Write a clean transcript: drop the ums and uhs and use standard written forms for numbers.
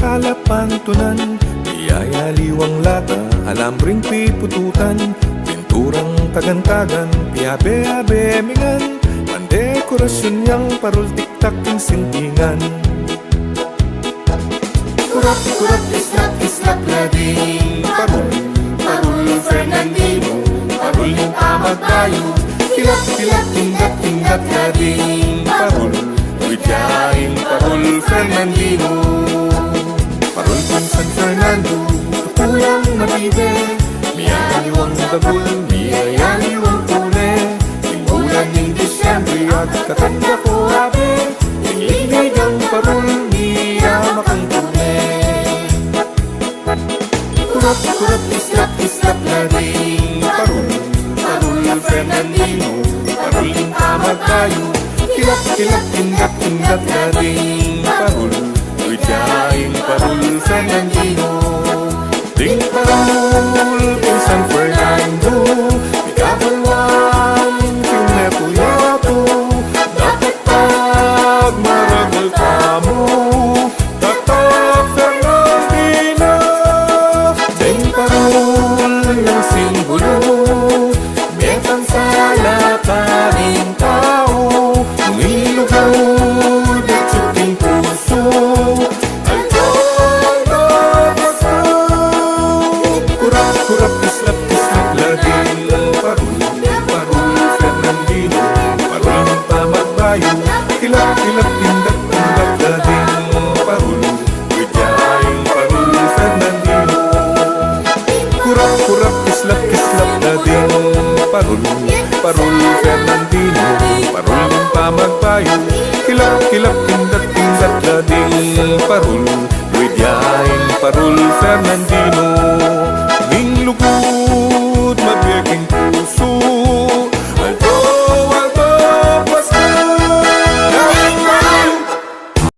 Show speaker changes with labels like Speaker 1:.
Speaker 1: kalapantunan, biyaya liwang lata, alambring pipututan, pinturang tagantagan, piabe-abe mingan, pandekorasyon yang parol tiktak ng sintingan. Kurap-kurap islap-islap lading parol, parol Fernandino, parol yung tamag tayo, kilap-kilap tindat-tindat lading parol, widyaing parol Fernandino. Parol kung San Fernando, tulang mabide, miyaliwang dagul, miyayaliwang tule, timbulan ng Disyembre at katanda ko abe, tingligay ng parol, miyamakang tule. Kurap-kurap islap-islap lading parol, parol Fernandino, parol yung tamag tayo, kilap-kilap tindat-tindat lading parol, widyaing parol Fernandino. Ding parol kung San Fernando, ikabalwang kinepuyato, dapat pag maragal ka mo, tatak Fernandina. Ding parol ng simbolo, betang sa lataring tao, ngilugod at suting puso, kurap islap-islap lading parol, parol Fernandino, parol ng tamag bayo, kilap-kilap tindak-tindak lading parol, widyaing parol Fernandino. Kurap-kurap islap-islap lading parol, parol Fernandino, parol ng tamag bayo, kilap-kilap tindak-tindak lading parol, widyaing parol Fernandino.